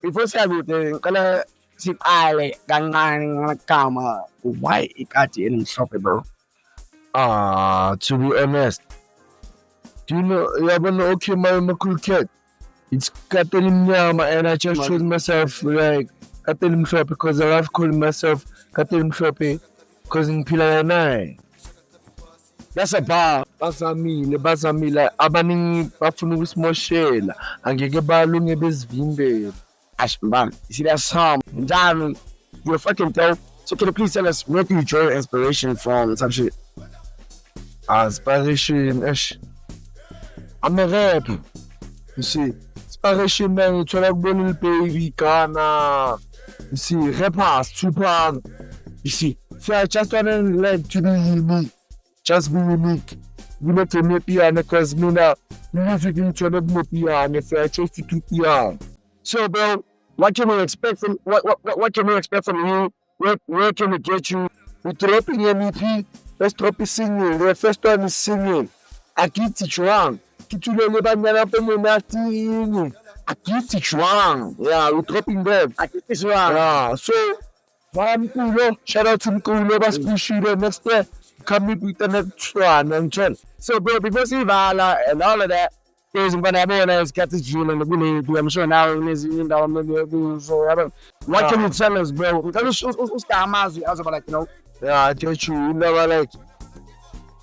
before sagutin kana si Ale kancane nagkama why ikati in bro. To be honest, do you know, you ever know, okay, my cool cat? It's Katalin Yama, and I just chose myself like Katalin Shoppe because I love calling myself Katalin Shoppe because in Pila and I. That's a bar. Bazamile, abaningi bafuna ukusimoshela, angeke balunge bezivimbela. Man, you see that song? Damn, you're fucking dope. So can you please tell us where do you draw your inspiration from? Some shit. Inspiration, I'm a rapper. You see, inspiration man, you try to go in baby Ghana. You see, rappers, Tupac. You see, so I just want to learn to be unique. Just be unique. You know, to make piano because me now, music is trying to make piano, so I chose to do piano. So, bro, what can we expect from what can we expect from you? Where can we get you? We're dropping MEP. Let's drop it singing. The first one is singing. Aqui Tichuan. Kitulele banyana peme nating. Aqui Tichuan. Yeah, we're dropping them. Aqui Tichuan. Yeah, so Mkulo. Shout out to Mkulo. That's Kushida next year. Coming with the next one and tell. So, bro, before Sivala and all of that, there's when everyone else got this jewel and the winning. I'm sure now is in down the so what can you tell us, bro? Because what's the Amazi? I was about like, you know. Yeah, I tell you, never like.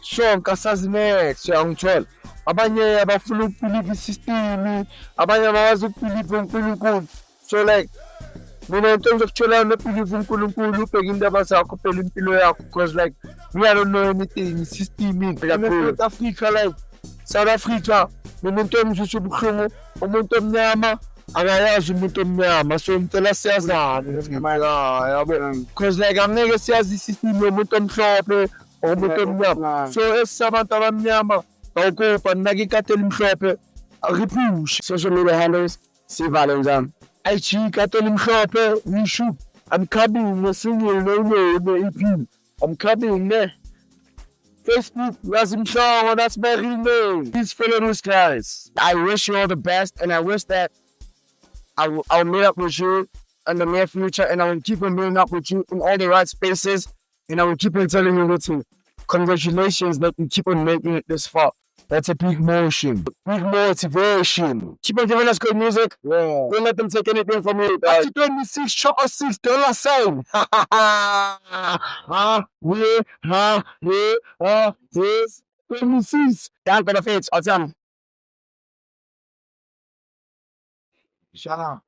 So, kasazi next, young 12. Abanye abafuna ukuphila isystem, abanye abawazi ukuphila uNkulunkulu. So like, mina in terms of chela nophila uNkulunkulu, ubheka indaba zakho phela impilo yakho because like we don't know anything system in South Africa like South Africa, mina into emzwisa ubuhlungu umuntu omnyama akayazi umuntu omnyama so ngicela siyazana yabo because like angeke siyazi isystem yomuntu omhlophe umuntu omnyama so esabantu abamnyama bawukupa nake ikateli mhlophe ripush social media handles Sivala Njam. IG kateli mhlophe YouTube I'm coming singing no EP I'm coming there Facebook Razim Shaw that's my real name please follow those guys. I wish you all the best and I wish that I'll meet up with you in the near future and I will keep on meeting up with you in all the right spaces and I will keep on telling you listen, congratulations that you keep on making it this far. That's a big motion. Big motivation. Keep on giving us good music. Yeah. Don't let them take anything from you. After 26, shot or $6 sign. Yes. 26. Dan benefits, I'll tell them. Shut up.